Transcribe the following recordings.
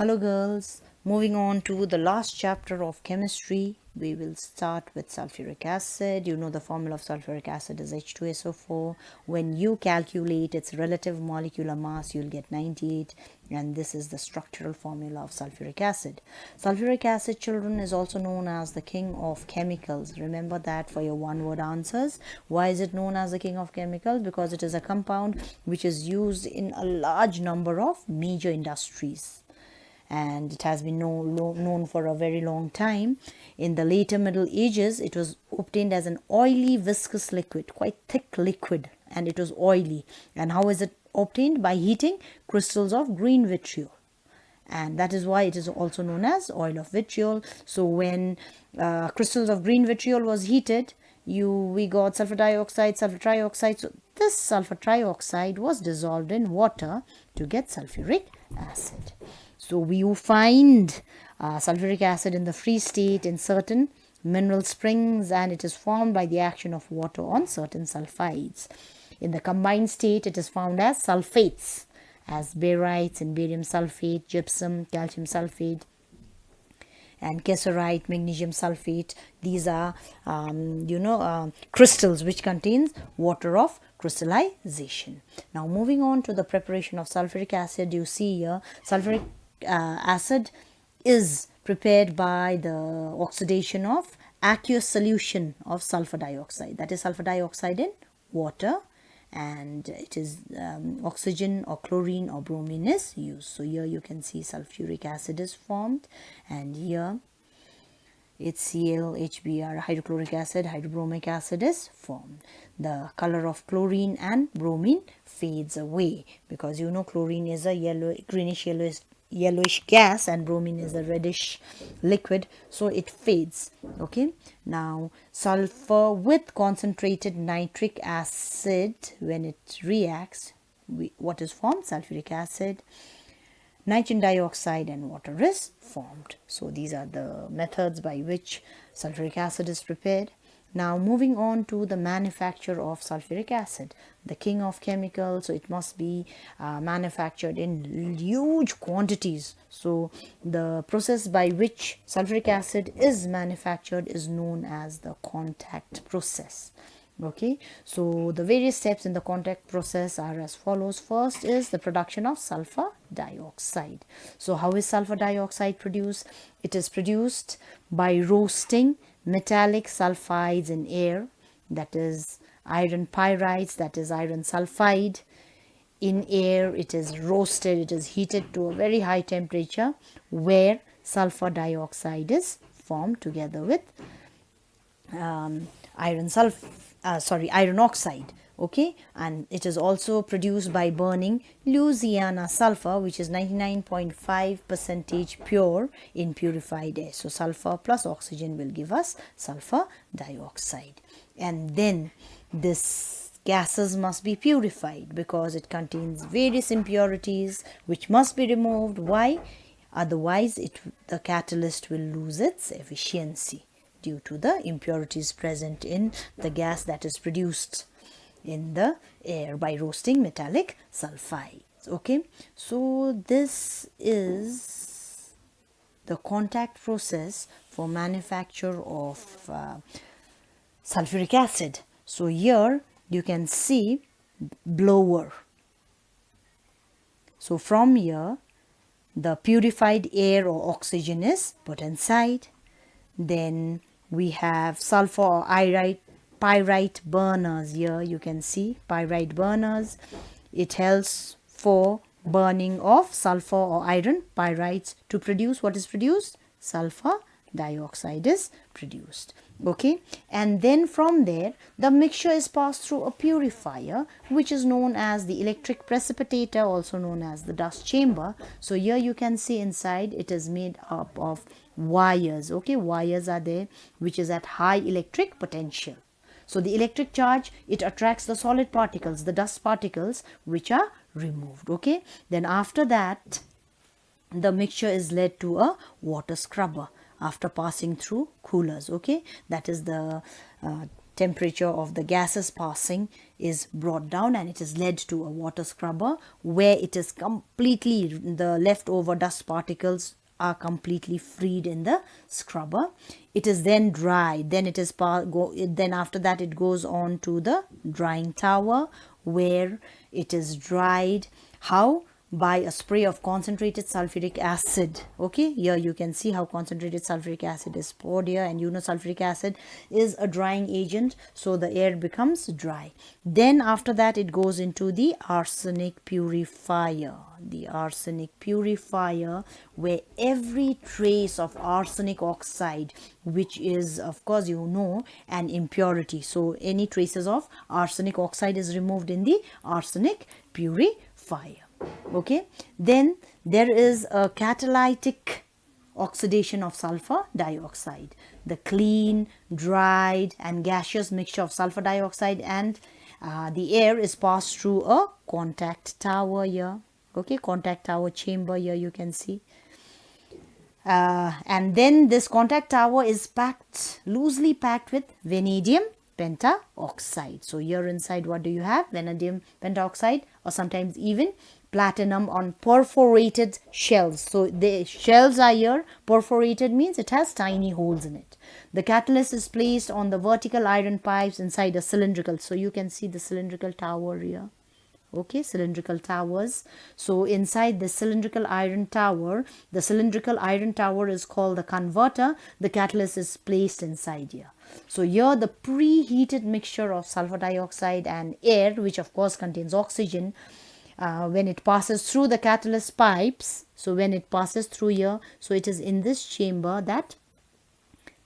Hello girls, moving on to the last chapter of chemistry. We will start with sulfuric acid. You know the formula of sulfuric acid is H2SO4. When you calculate its relative molecular mass, you'll get 98, and this is the structural formula of sulfuric acid. Sulfuric acid, children, is also known as the king of chemicals. Remember that for your one-word answers. Why is it known as the king of chemicals? Because it is a compound which is used in a large number of major industries, and it has been known for a very long time. In the later Middle Ages, it was obtained as an oily viscous liquid, quite thick liquid, and it was oily. And how is it obtained? By heating crystals of green vitriol, and that is why it is also known as oil of vitriol. So when crystals of green vitriol was heated, we got sulfur dioxide, sulfur trioxide. So this sulfur trioxide was dissolved in water to get sulfuric acid. So we find sulfuric acid in the free state in certain mineral springs, and it is formed by the action of water on certain sulfides. In the combined state, it is found as sulfates, as barytes and barium sulfate, gypsum, calcium sulfate, and caesarite, magnesium sulfate. These are crystals which contains water of crystallization. Now moving on to the preparation of sulfuric acid, you see here sulfuric acid is prepared by the oxidation of aqueous solution of sulfur dioxide, that is sulfur dioxide in water, and it is oxygen or chlorine or bromine is used. So here you can see sulfuric acid is formed, and here HCl, HBr, hydrochloric acid, hydrobromic acid is formed. The color of chlorine and bromine fades away, because you know chlorine is a greenish yellowish gas and bromine is a reddish liquid, so it fades. Okay, now sulfur with concentrated nitric acid, when it reacts, what is formed? Sulfuric acid, nitrogen dioxide, and water is formed. So these are the methods by which sulfuric acid is prepared. Now moving on to the manufacture of sulfuric acid, the king of chemicals. So it must be manufactured in huge quantities. So the process by which sulfuric acid is manufactured is known as the contact process. Okay, so the various steps in the contact process are as follows. First is the production of sulfur dioxide. So how is sulfur dioxide produced? It is produced by roasting metallic sulfides in air, that is iron pyrites, that is iron sulfide. In air, it is roasted, it is heated to a very high temperature, where sulfur dioxide is formed together with iron oxide. Okay, and it is also produced by burning Louisiana sulfur, which is 99.5% pure in purified air. So sulfur plus oxygen will give us sulfur dioxide, and then this gases must be purified because it contains various impurities which must be removed. Why? Otherwise the catalyst will lose its efficiency due to the impurities present in the gas that is produced in the air by roasting metallic sulfides. Okay, so this is the contact process for manufacture of sulfuric acid. So here you can see blower. So from here the purified air or oxygen is put inside. Then we have sulfur or pyrite burners. Here you can see pyrite burners. It helps for burning of sulfur or iron pyrites to produce what is produced? Sulfur dioxide is produced. Okay, and then from there the mixture is passed through a purifier, which is known as the electric precipitator, also known as the dust chamber. So here you can see inside it is made up of wires. Okay, wires are there which is at high electric potential. So the electric charge, it attracts the solid particles, the dust particles, which are removed. Okay, then after that the mixture is led to a water scrubber after passing through coolers. Okay, that is the temperature of the gases passing is brought down, and it is led to a water scrubber where it is completely, the leftover dust particles are completely freed in the scrubber. It is then dried. Then then after that it goes on to the drying tower where it is dried. How? By a spray of concentrated sulfuric acid. Okay, here you can see how concentrated sulfuric acid is poured here, and sulfuric acid is a drying agent, so the air becomes dry. Then after that it goes into the arsenic purifier. The arsenic purifier, where every trace of arsenic oxide, which is, of course, an impurity, so any traces of arsenic oxide is removed in the arsenic purifier. Okay, then there is a catalytic oxidation of sulfur dioxide. The clean, dried and gaseous mixture of sulfur dioxide and the air is passed through a contact tower here. Okay, contact tower chamber here you can see. And then this contact tower is loosely packed with vanadium pentaoxide. So here inside, what do you have? Vanadium pentaoxide, or sometimes even platinum on perforated shells. So the shells are here. Perforated means it has tiny holes in it. The catalyst is placed on the vertical iron pipes inside a cylindrical. So you can see the cylindrical tower here. Okay, cylindrical towers. So inside the cylindrical iron tower is called the converter. The catalyst is placed inside here. So here the preheated mixture of sulfur dioxide and air, which of course contains oxygen, when it passes through the catalyst pipes, so when it passes through here, so it is in this chamber that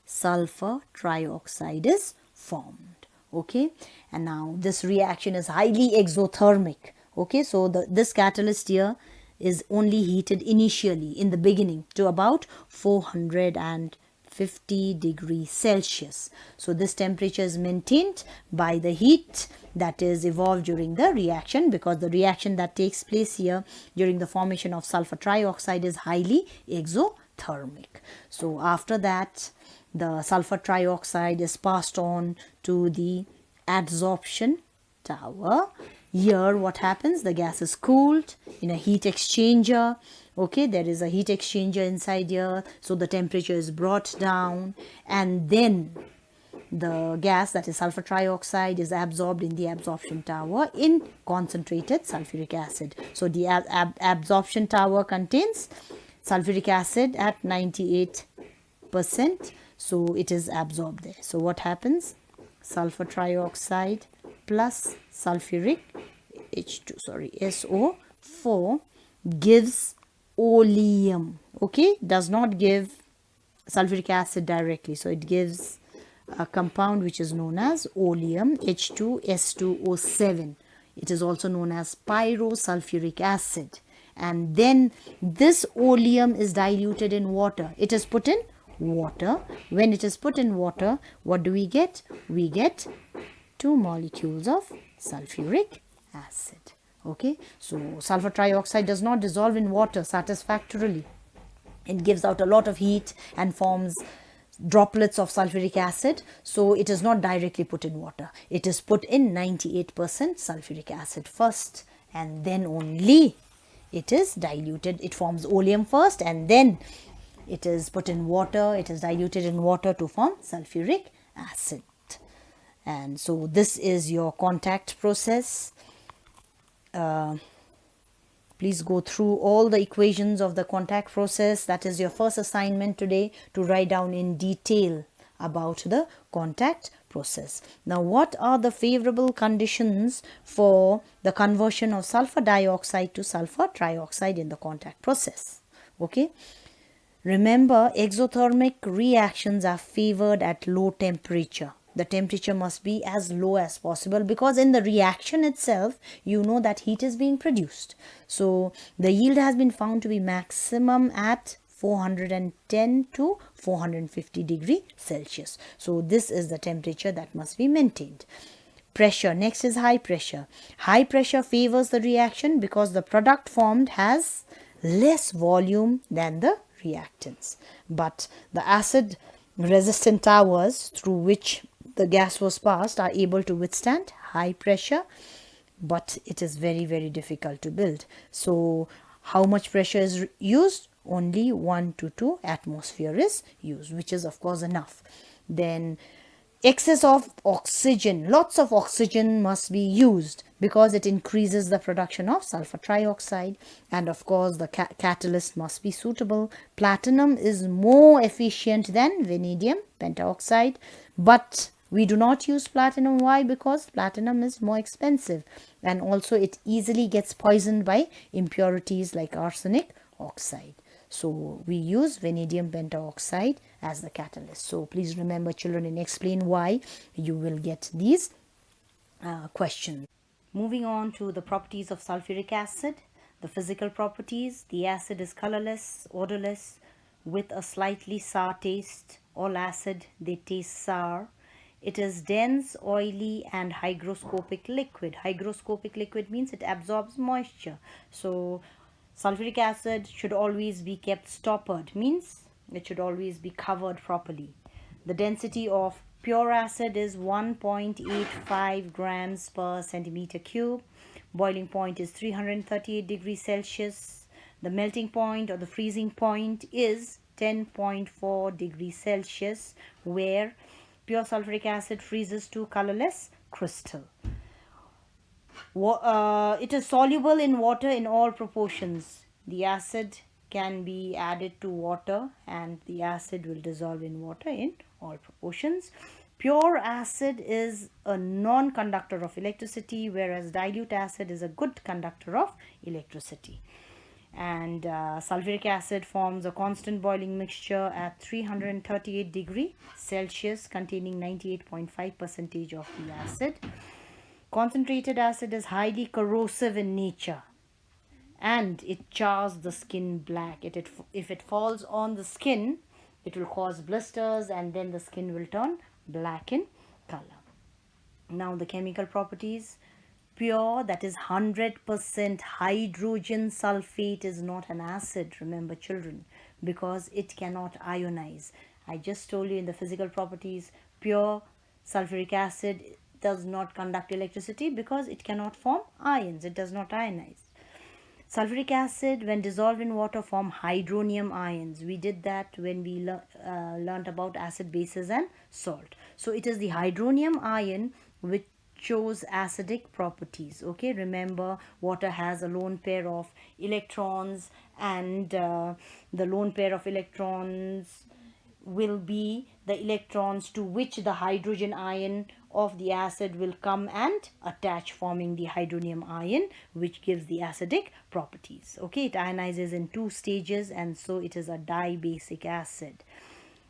sulfur trioxide is formed. Okay, and now this reaction is highly exothermic. Okay, so this catalyst here is only heated initially in the beginning to about 450 degrees Celsius. So this temperature is maintained by the heat that is evolved during the reaction, because the reaction that takes place here during the formation of sulfur trioxide is highly exothermic. So after that, the sulfur trioxide is passed on to the adsorption tower. Here what happens? The gas is cooled in a heat exchanger. Okay, there is a heat exchanger inside here, so the temperature is brought down, and then the gas, that is sulfur trioxide, is absorbed in the absorption tower in concentrated sulfuric acid. So the absorption tower contains sulfuric acid at 98%, so it is absorbed there. So what happens? Sulfur trioxide plus sulfuric SO4 gives oleum. Okay, does not give sulfuric acid directly, so it gives a compound which is known as oleum, H2S2O7. It is also known as pyrosulfuric acid, and then this oleum is diluted in water. It is put in water. When it is put in water, what do we get? We get 2 molecules of sulfuric acid. Okay, so sulfur trioxide does not dissolve in water satisfactorily. It gives out a lot of heat and forms droplets of sulfuric acid, so it is not directly put in water. It is put in 98% sulfuric acid first, and then only it is diluted. It forms oleum first, and then it is put in water. It is diluted in water to form sulfuric acid. And so this is your contact process. Please go through all the equations of the contact process. That is your first assignment today, to write down in detail about the contact process. Now, what are the favorable conditions for the conversion of sulfur dioxide to sulfur trioxide in the contact process? Okay. Remember, exothermic reactions are favored at low temperature. The temperature must be as low as possible, because in the reaction itself, you know that heat is being produced. So the yield has been found to be maximum at 410 to 450 degrees Celsius. So this is the temperature that must be maintained. Pressure. Next is high pressure. High pressure favors the reaction because the product formed has less volume than the reactants. But the acid resistant towers through which the gas was passed are able to withstand high pressure, but it is very, very difficult to build. So how much pressure is used? Only 1 to 2 atmosphere is used, which is of course enough. Then excess of oxygen, lots of oxygen must be used because it increases the production of sulfur trioxide, and of course the catalyst must be suitable. Platinum is more efficient than vanadium pentoxide, but we do not use platinum. Why? Because platinum is more expensive, and also it easily gets poisoned by impurities like arsenic oxide. So we use vanadium pentoxide as the catalyst. So please remember, children, and explain why you will get these questions. Moving on to the properties of sulfuric acid. The physical properties: the acid is colorless, odorless, with a slightly sour taste. All acid, they taste sour. It is dense, oily, and hygroscopic liquid. Hygroscopic liquid means it absorbs moisture. So sulfuric acid should always be kept stoppered, means it should always be covered properly. The density of pure acid is 1.85 grams per centimeter cube. Boiling point is 338 degrees Celsius. The melting point or the freezing point is 10.4 degrees Celsius, where pure sulfuric acid freezes to colorless crystal. It is soluble in water in all proportions. The acid can be added to water and the acid will dissolve in water in all proportions. Pure acid is a non-conductor of electricity, whereas dilute acid is a good conductor of electricity. And sulfuric acid forms a constant boiling mixture at 338 degrees Celsius containing 98.5% of the acid. Concentrated acid is highly corrosive in nature and it chars the skin black. If it falls on the skin, it will cause blisters and then the skin will turn black in color. Now the chemical properties: pure, that is 100% hydrogen sulfate, is not an acid, remember children, because it cannot ionize. I just told you in the physical properties, pure sulfuric acid does not conduct electricity because it cannot form ions, it does not ionize. Sulfuric acid, when dissolved in water, form hydronium ions. We did that when we learnt about acid, bases and salt. So it is the hydronium ion which shows acidic properties. Okay, remember, water has a lone pair of electrons, and the lone pair of electrons will be the electrons to which the hydrogen ion of the acid will come and attach, forming the hydronium ion, which gives the acidic properties. Okay, it ionizes in 2 stages, and so it is a dibasic acid.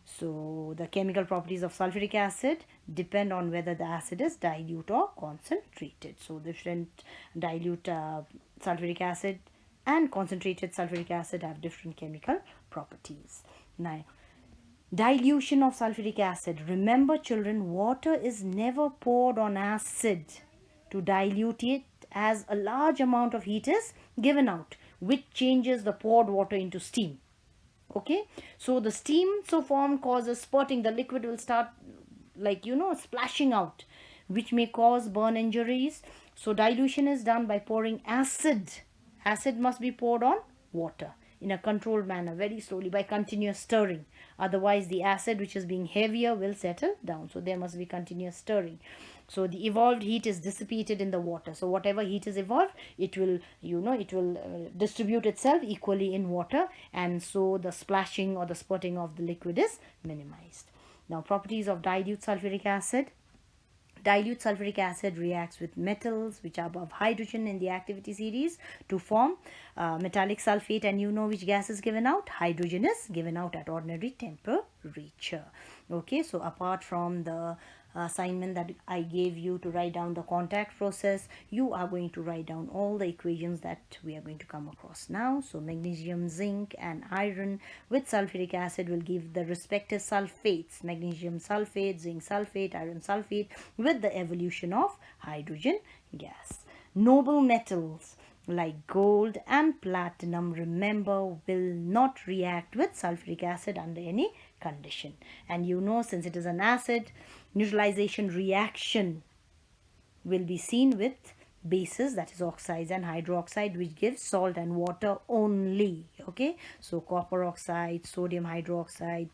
So the chemical properties of sulfuric acid depend on whether the acid is dilute or concentrated. So different dilute sulfuric acid and concentrated sulfuric acid have different chemical properties. Now, dilution of sulfuric acid. Remember children, water is never poured on acid to dilute it, as a large amount of heat is given out, which changes the poured water into steam. Okay, so the steam so formed causes spurting. The liquid will start, like, splashing out, which may cause burn injuries. So dilution is done by pouring acid. Acid must be poured on water in a controlled manner, very slowly, by continuous stirring. Otherwise the acid, which is being heavier, will settle down. So there must be continuous stirring. So the evolved heat is dissipated in the water. So whatever heat is evolved, it will distribute itself equally in water, and so the splashing or the spurting of the liquid is minimized. Now, properties of dilute sulfuric acid. Dilute sulfuric acid reacts with metals which are above hydrogen in the activity series to form metallic sulfate, and you know which gas is given out? Hydrogen is given out at ordinary temperature. Okay, so apart from the assignment that I gave you to write down the contact process, you are going to write down all the equations that we are going to come across now. So magnesium, zinc and iron with sulfuric acid will give the respective sulfates: magnesium sulfate, zinc sulfate, iron sulfate, with the evolution of hydrogen gas. Noble metals like gold and platinum, remember, will not react with sulfuric acid under any condition. And since it is an acid, neutralization reaction will be seen with bases, that is oxides and hydroxide, which gives salt and water only. Okay, so copper oxide, sodium hydroxide,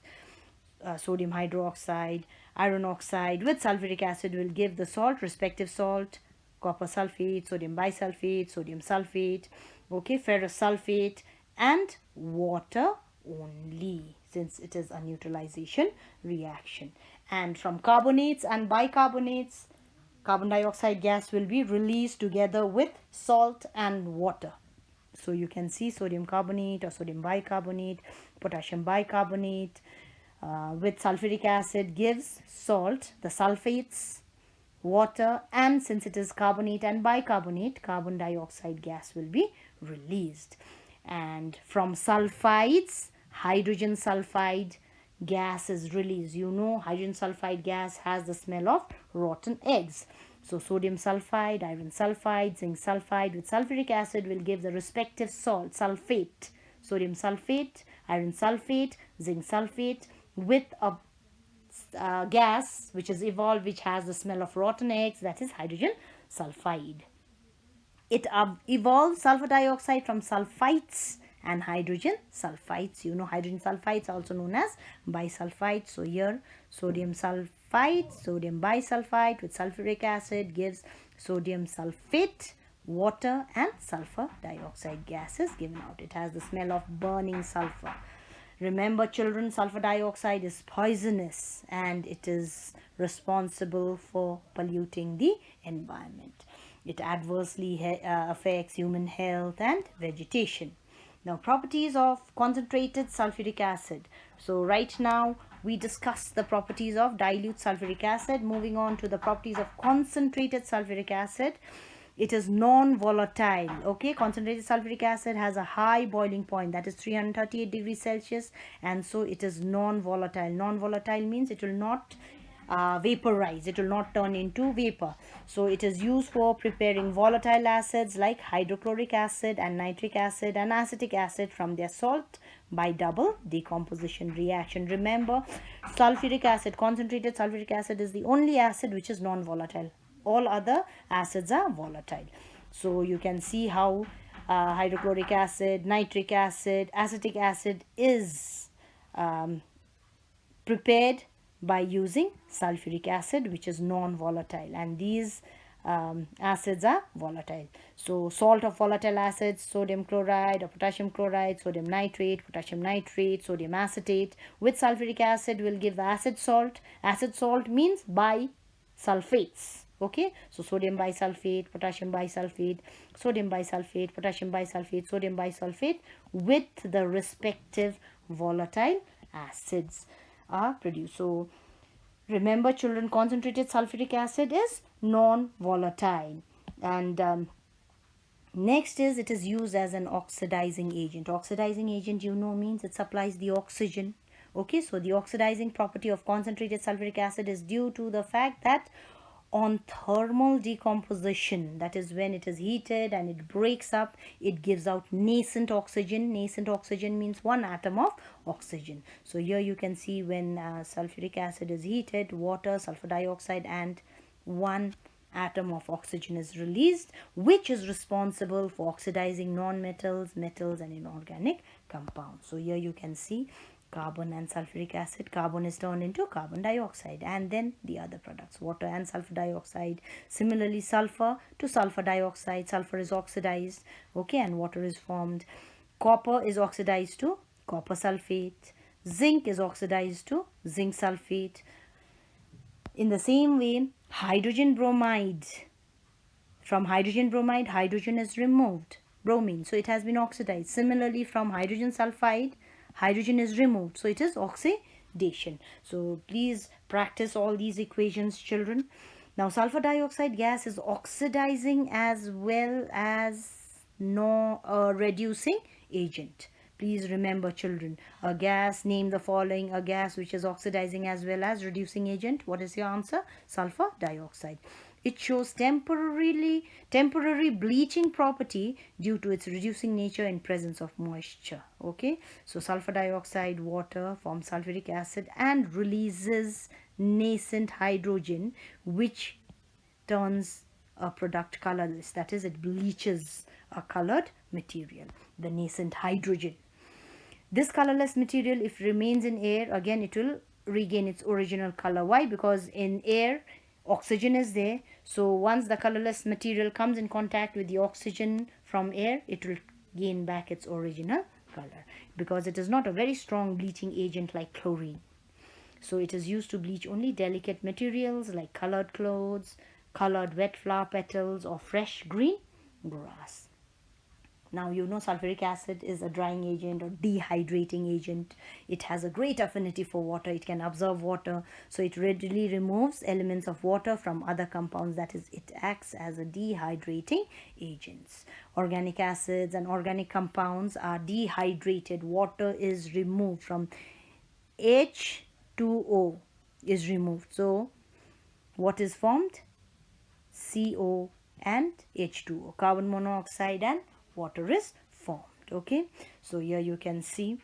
iron oxide with sulfuric acid will give the salt, respective salt, copper sulfate, sodium bisulfate, sodium sulfate, okay, ferrous sulfate, and water only, since it is a neutralization reaction. And from carbonates and bicarbonates, carbon dioxide gas will be released together with salt and water. So you can see sodium carbonate or sodium bicarbonate, potassium bicarbonate with sulfuric acid gives salt, the sulfates, water, and since it is carbonate and bicarbonate, carbon dioxide gas will be released. And from sulfides, hydrogen sulfide gas is released. You know, hydrogen sulfide gas has the smell of rotten eggs. So sodium sulfide, iron sulfide, zinc sulfide with sulfuric acid will give the respective salt, sulfate, sodium sulfate, iron sulfate, zinc sulfate with a gas which is evolved, which has the smell of rotten eggs, that is hydrogen sulfide. It evolves sulfur dioxide from sulfites and hydrogen sulfites. You know, hydrogen sulfites also known as bisulfites. So here sodium sulfite, sodium bisulfite with sulfuric acid gives sodium sulfate, water, and sulfur dioxide gas is given out. It has the smell of burning sulfur. Remember children, sulfur dioxide is poisonous and it is responsible for polluting the environment. It adversely affects human health and vegetation. Now, properties of concentrated sulfuric acid. So right now we discussed the properties of dilute sulfuric acid. Moving on to the properties of concentrated sulfuric acid. It is non-volatile. Okay, concentrated sulfuric acid has a high boiling point, that is 338 degrees Celsius, and so it is non-volatile. Non-volatile means it will not vaporize, it will not turn into vapor. So it is used for preparing volatile acids like hydrochloric acid and nitric acid and acetic acid from their salt by double decomposition reaction. Remember, sulfuric acid, concentrated sulfuric acid is the only acid which is non-volatile. All other acids are volatile. So you can see how hydrochloric acid, nitric acid, acetic acid is prepared by using sulfuric acid, which is non-volatile, and these acids are volatile. So salt of volatile acids, sodium chloride or potassium chloride, sodium nitrate, potassium nitrate, sodium acetate with sulfuric acid will give the acid salt. Acid salt means bisulfates. Okay, so sodium bisulfate, potassium bisulfate, sodium bisulfate, potassium bisulfate, sodium bisulfate with the respective volatile acids are produced. So remember children, concentrated sulfuric acid is non-volatile. And next is, it is used as an oxidizing agent. Oxidizing agent, you know, means it supplies the oxygen. Okay, so the oxidizing property of concentrated sulfuric acid is due to the fact that on thermal decomposition, that is when it is heated and it breaks up, it gives out nascent oxygen. Nascent oxygen means one atom of oxygen. So here you can see when sulfuric acid is heated, water, sulfur dioxide, and one atom of oxygen is released, which is responsible for oxidizing non-metals, metals, and inorganic compounds. So here you can see carbon and sulfuric acid. Carbon is turned into carbon dioxide, and then the other products, water and sulfur dioxide. Similarly, sulfur to sulfur dioxide, sulfur is oxidized, okay, and water is formed. Copper is oxidized to copper sulfate. Zinc is oxidized to zinc sulfate. In the same way, hydrogen bromide, from hydrogen bromide, hydrogen is removed, bromine, so it has been oxidized. Similarly, from hydrogen sulfide, hydrogen is removed, so it is oxidation. So please practice all these equations, children. Now, sulfur dioxide gas is oxidizing as well as reducing agent. Please remember, children, a gas, name the following, a gas which is oxidizing as well as reducing agent. What is your answer? Sulfur dioxide. It shows temporary bleaching property due to its reducing nature in presence of moisture. Okay, so sulfur dioxide, water forms sulfuric acid and releases nascent hydrogen, which turns a product colorless. That is, it bleaches a colored material, the nascent hydrogen. This colorless material, if remains in air, again it will regain its original color. Why? Because in air oxygen is there, so once the colorless material comes in contact with the oxygen from air, it will gain back its original color, because it is not a very strong bleaching agent like chlorine. So it is used to bleach only delicate materials like colored clothes, colored wet flower petals, or fresh green grass. Now you know sulfuric acid is a drying agent or dehydrating agent. It has a great affinity for water. It can absorb water, so it readily removes elements of water from other compounds. That is, it acts as a dehydrating agent. Organic acids and organic compounds are dehydrated. Water is removed from H2O is removed. So what is formed? CO and H2O, carbon monoxide and water is formed. Okay, so here you can see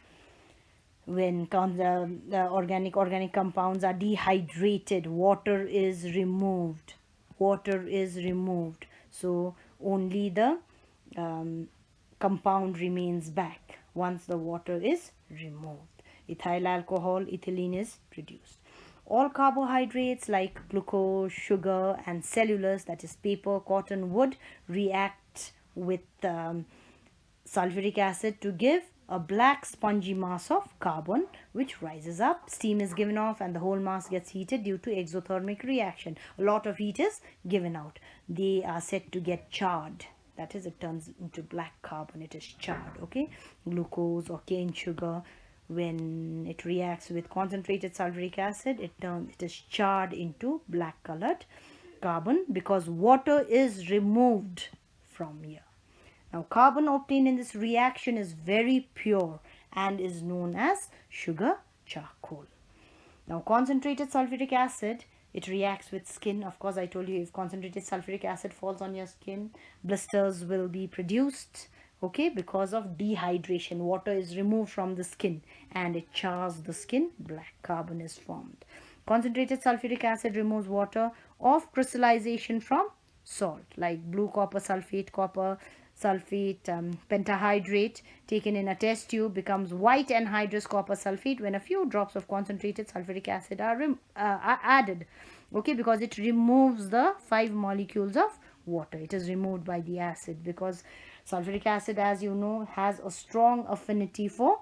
when the organic compounds are dehydrated, water is removed. So only the compound remains back once the water is removed. Ethyl alcohol, ethylene is produced. All carbohydrates like glucose, sugar, and cellulose, that is paper, cotton, wood, react with sulfuric acid to give a black spongy mass of carbon which rises up. Steam is given off and the whole mass gets heated due to exothermic reaction. A lot of heat is given out. They are said to get charred. That is, it turns into black carbon. It is charred. Okay, glucose or cane sugar, when it reacts with concentrated sulfuric acid, it is charred into black colored carbon because water is removed from here. Now carbon obtained in this reaction is very pure and is known as sugar charcoal. Now concentrated sulfuric acid, it reacts with skin. Of course, I told you, if concentrated sulfuric acid falls on your skin, blisters will be produced. Okay, because of dehydration, water is removed from the skin and it chars the skin. Black carbon is formed. Concentrated sulfuric acid removes water of crystallization from salt, like blue copper sulfate, pentahydrate taken in a test tube becomes white anhydrous copper sulfate when a few drops of concentrated sulfuric acid are added. Okay, because it removes the 5 molecules of water. It is removed by the acid because sulfuric acid, as you know, has a strong affinity for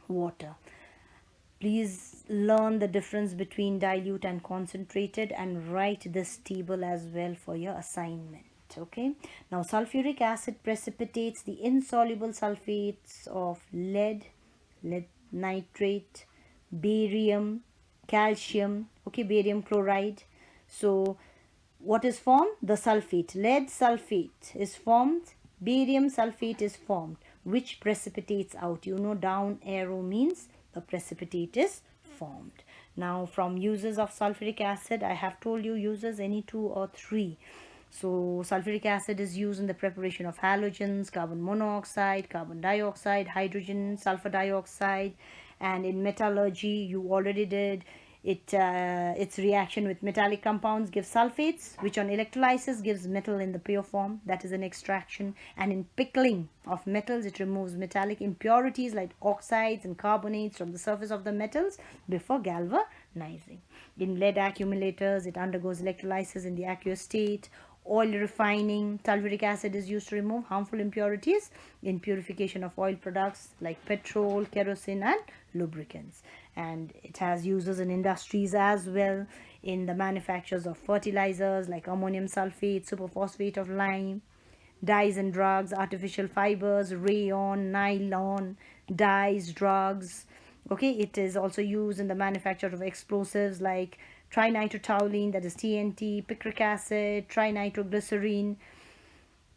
water. Please learn the difference between dilute and concentrated and write this table as well for your assignment. Okay, now sulfuric acid precipitates the insoluble sulfates of lead nitrate, barium, calcium, okay, barium chloride. So what is formed? The sulfate, lead sulfate is formed, barium sulfate is formed, which precipitates out. You know, down arrow means the precipitate is formed. Now from uses of sulfuric acid, I have told you uses any 2 or 3. So sulfuric acid is used in the preparation of halogens, carbon monoxide, carbon dioxide, hydrogen, sulfur dioxide, and in metallurgy, you already did it. Its reaction with metallic compounds gives sulfates, which on electrolysis gives metal in the pure form. That is an extraction. And in pickling of metals, it removes metallic impurities like oxides and carbonates from the surface of the metals before galvanizing. In lead accumulators, it undergoes electrolysis in the aqueous state. Oil refining, sulfuric acid is used to remove harmful impurities in purification of oil products like petrol, kerosene, and lubricants. And it has uses in industries as well, in the manufactures of fertilizers like ammonium sulfate, superphosphate of lime, dyes and drugs, artificial fibers, rayon, nylon, dyes, drugs. Okay, it is also used in the manufacture of explosives like trinitrotoluene, that is TNT, picric acid, trinitroglycerine.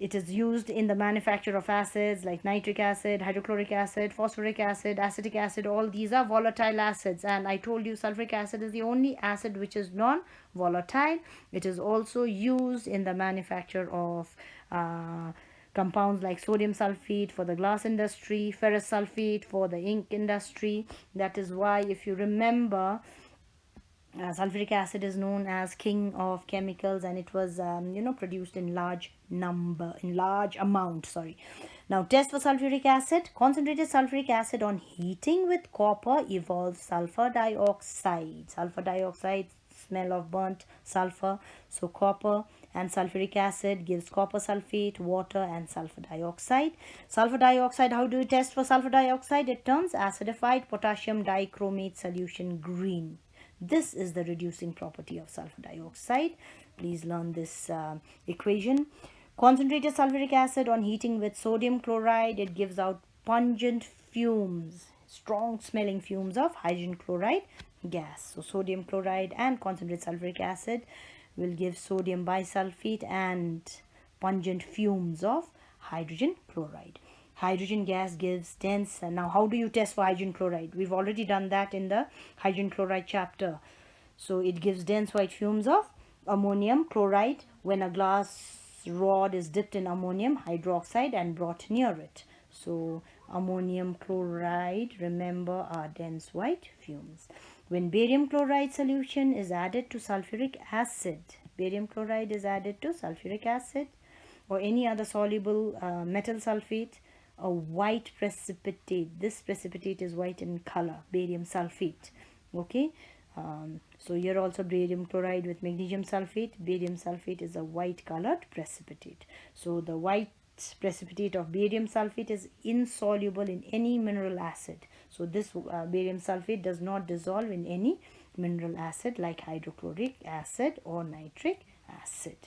It is used in the manufacture of acids like nitric acid, hydrochloric acid, phosphoric acid, acetic acid. All these are volatile acids, and I told you sulfuric acid is the only acid which is non-volatile. It is also used in the manufacture of compounds like sodium sulfate for the glass industry, ferrous sulfate for the ink industry. That is why, if you remember, Sulfuric acid is known as king of chemicals, and it was produced in large amount. Sorry. Now, test for sulfuric acid. Concentrated sulfuric acid on heating with copper evolves sulfur dioxide. Sulfur dioxide, smell of burnt sulfur. So copper and sulfuric acid gives copper sulfate, water, and sulfur dioxide. Sulfur dioxide, how do you test for sulfur dioxide? It turns acidified potassium dichromate solution green. This is the reducing property of sulfur dioxide. Please learn this equation. Concentrated sulfuric acid on heating with sodium chloride, it gives out pungent fumes, strong smelling fumes of hydrogen chloride gas. So sodium chloride and concentrated sulfuric acid will give sodium bisulfite and pungent fumes of hydrogen chloride. Hydrogen gas gives dense. Now, how do you test for hydrogen chloride? We've already done that in the hydrogen chloride chapter. So it gives dense white fumes of ammonium chloride when a glass rod is dipped in ammonium hydroxide and brought near it. So ammonium chloride, remember, are dense white fumes. When barium chloride solution is added to sulfuric acid, barium chloride is added to sulfuric acid or any other soluble metal sulfate, a white precipitate. This precipitate is white in color, barium sulfate. Okay. So here also barium chloride with magnesium sulfate. Barium sulfate is a white colored precipitate. So the white precipitate of barium sulfate is insoluble in any mineral acid. So this barium sulfate does not dissolve in any mineral acid like hydrochloric acid or nitric acid.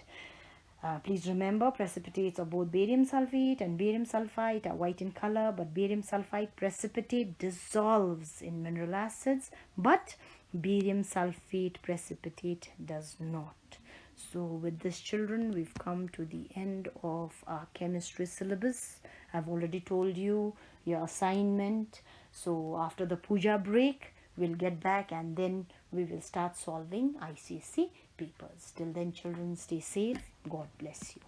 Please remember, precipitates of both barium sulfate and barium sulfite are white in color, but barium sulfite precipitate dissolves in mineral acids, but barium sulfate precipitate does not. So with this, children, we've come to the end of our chemistry syllabus. I've already told you your assignment. So after the puja break, we'll get back and then we will start solving ICSE papers. Till then, children, stay safe. God bless you.